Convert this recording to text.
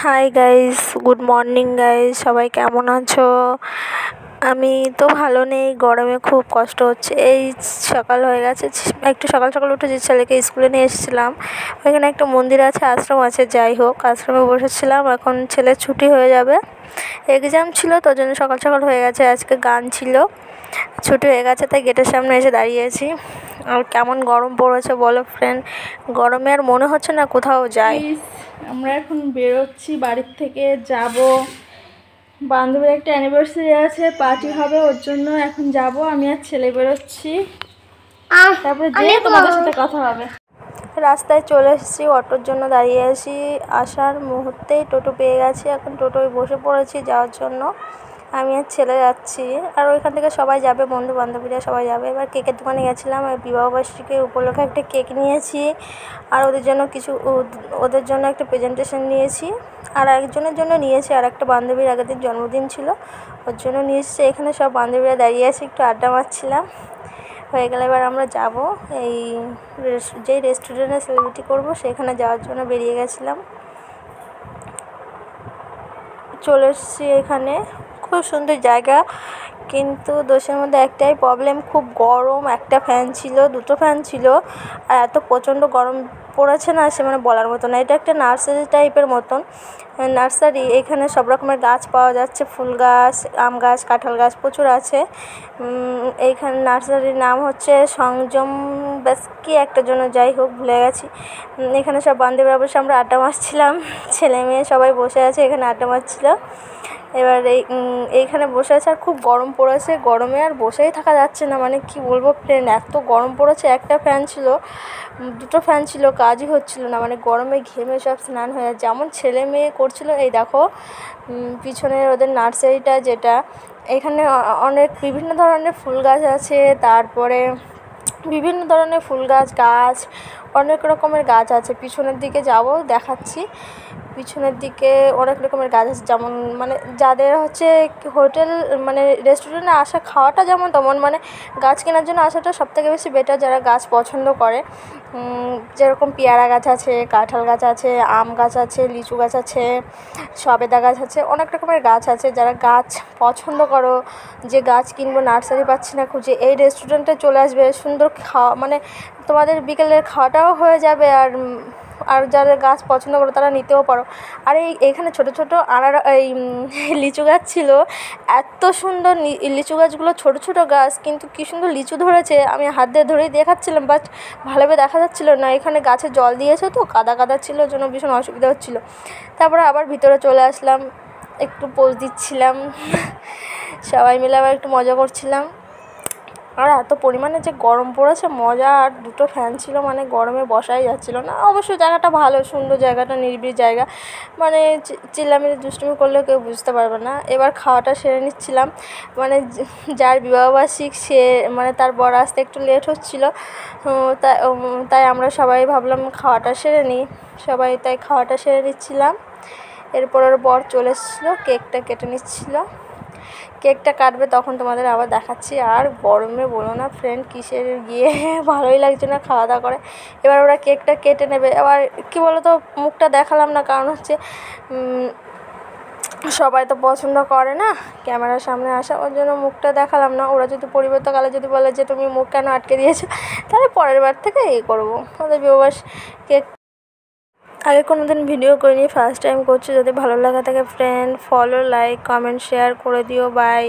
Hi guys, good morning guys. সবাই কেমন আছো? আমি তো ভালো নেই, গরমে খুব কষ্ট হচ্ছে। এই সকাল হয়ে গেছে, একটু সকাল সকাল উঠে যে ছেলেকে স্কুলে নিয়ে এসেছিলাম। ওইখানে একটা মন্দির আছে, আশ্রম আছে, যাই হোক আশ্রমে বসেছিলাম। এখন ছেলের ছুটি হয়ে যাবে, এক্সাম ছিল, তোর জন্য সকাল সকাল হয়ে গেছে। আজকে গান ছিল, ছুটি হয়ে গেছে, তাই গেটের সামনে এসে দাঁড়িয়েছি। আর কেমন গরম পড়েছে বলো ফ্রেন্ড, গরমে আর মনে হচ্ছে না কোথাও যাই। আমরা এখন বেরোচ্ছি বাড়ির থেকে, যাব বান্ধবীর একটা অ্যানিভার্সারি আছে, পার্টি হবে, ওর জন্য এখন যাব। আমি আর ছেলে বেরোচ্ছি, তারপরে যেয়ে তোমাদের সাথে কথা হবে। রাস্তায় চলে এসেছি, অটোর জন্য দাঁড়িয়ে আছি। আসার মুহূর্তেই টোটো পেয়ে গেছি, এখন টোটোয় বসে পড়েছি যাওয়ার জন্য। আমি আর ছেলে যাচ্ছি, আর ওইখান থেকে সবাই যাবে, বন্ধু বান্ধবীরা সবাই যাবে। এবার কেকের দোকানে গেছিলাম, আর বিবাহবার্ষিকীর উপলক্ষে একটা কেক নিয়েছি, আর ওদের জন্য একটা প্রেজেন্টেশন নিয়েছি, আর একজনের জন্য নিয়েছি, আর একটা বান্ধবীর আগের দিন জন্মদিন ছিল, ওর জন্য নিয়ে এসেছি। এখানে সব বান্ধবীরা দাঁড়িয়ে আছে, একটু আড্ডা মারছিলাম। হয়ে গেলে এবার আমরা যাব এই যেই রেস্টুরেন্টে সেলিব্রেটি করব সেখানে যাওয়ার জন্য বেরিয়ে গেছিলাম। চলে এসেছি এখানে, খুব সুন্দর জায়গা, কিন্তু দোষের মধ্যে একটাই প্রবলেম, খুব গরম। একটা ফ্যান ছিল, দুটো ফ্যান ছিল, আর এত প্রচণ্ড গরম পড়েছে না, সে মানে বলার মতো না। এটা একটা নার্সারি টাইপের মতন নার্সারি, এখানে সব রকমের গাছ পাওয়া যাচ্ছে, ফুল গাছ, আম গাছ, কাঁঠাল গাছ প্রচুর আছে। এইখানে নার্সারির নাম হচ্ছে সংযম ব্যাস কি একটা জন্য, যাই হোক ভুলে গেছি। এখানে সব বান্ধবীরা বসে আমরা আড্ডা মারছিলাম, ছেলে মেয়ে সবাই বসে আছে এখানে আড্ডা মারছিল। এবার এইখানে বসে আছে, আর খুব গরম পড়েছে, গরমে আর বসেই থাকা যাচ্ছে না। মানে কি বলবো ফ্রেন্ড, এত গরম পড়েছে। একটা ফ্যান ছিল, দুটো ফ্যান ছিল, কাজই হচ্ছিল না। মানে গরমে ঘেমে সব স্নান হয়ে যাচ্ছে, যেমন ছেলে মেয়ে করছিল। এই দেখো পিছনে ওদের নার্সারিটা, যেটা এখানে অনেক বিভিন্ন ধরনের ফুল গাছ আছে, তারপরে বিভিন্ন ধরনের ফুল গাছ অনেক রকমের গাছ আছে। পিছনের দিকে যাব, দেখাচ্ছি। পিছনের দিকে অনেক রকমের গাছ আছে, যেমন মানে যাদের হচ্ছে হোটেল মানে রেস্টুরেন্টে আসা খাওয়াটা যেমন তেমন, মানে গাছ কেনার জন্য আসাটা সবথেকে বেশি বেটার যারা গাছ পছন্দ করে। যেরকম পেয়ারা গাছ আছে, কাঁঠাল গাছ আছে, আম গাছ আছে, লিচু গাছ আছে, সবেদা গাছ আছে, অনেক রকমের গাছ আছে। যারা গাছ পছন্দ করো, যে গাছ কিনবো নার্সারি পাচ্ছি না খুঁজে, এই রেস্টুরেন্টে চলে আসবে। সুন্দর খাওয়া, মানে তোমাদের বিকেলের খাওয়াটাও হয়ে যাবে, আর যারা গাছ পছন্দ করো তারা নিতেও পারো। আর এইখানে ছোটো ছোটো লিচু গাছ ছিল, এত সুন্দর লিচু গাছগুলো, ছোটো ছোটো গাছ, কিন্তু কী সুন্দর লিচু ধরেছে। আমি হাত দিয়ে ধরেই দেখাচ্ছিলাম, বাট ভালোভাবে দেখা যাচ্ছিলো না। এখানে গাছে জল দিয়েছে তো, কাদা কাদা ছিল, ওই জন্য ভীষণ অসুবিধা হচ্ছিলো। তারপরে আবার ভিতরে চলে আসলাম, একটু পোজ দিচ্ছিলাম, সবাই মিলে আবার একটু মজা করছিলাম। আর এত পরিমাণে যে গরম পড়েছে, মজা। আর দুটো ফ্যান ছিল, মানে গরমে বসাই যাচ্ছিলো না। অবশ্য জায়গাটা ভালো, সুন্দর জায়গাটা, নিরিবিলি জায়গা, মানে চিল্লামিল্লি দুষ্টুমি করলেও কেউ বুঝতে পারবে না। এবার খাওয়াটা সেরে নিচ্ছিলাম, মানে যার বিবাহবার্ষিক সে মানে তার বর আসতে একটু লেট হচ্ছিলো, তাই আমরা সবাই ভাবলাম খাওয়াটা সেরে নিই, সবাই তাই খাওয়াটা সেরে নিচ্ছিলাম। এরপর ওর বর চলে এসেছিলো, কেকটা কেটে নিচ্ছিলো। কেকটা কাটবে তখন তোমাদের আবার দেখাচ্ছি। আর গরমে বলো না ফ্রেন্ড, কিসের গিয়ে ভালোই লাগছে না খাওয়া দাওয়া করে। এবার ওরা কেকটা কেটে নেবে। এবার কি বলো তো, মুখটা দেখালাম না, কারণ হচ্ছে সবাই তো পছন্দ করে না ক্যামেরার সামনে আসা, ওর জন্য মুখটা দেখালাম না। ওরা যদি পরিবর্তকালে যদি বলে যে তুমি মুখ কেন আটকে দিয়েছো, তাহলে পরের বার থেকে করবো। ওদের বিবাহ কেক আগে কোনো দিন ভিডিও করিনি, ফার্স্ট টাইম করছি। যদি ভালো লাগা থাকে friend, follow, like, comment, share করে দিও। বাই।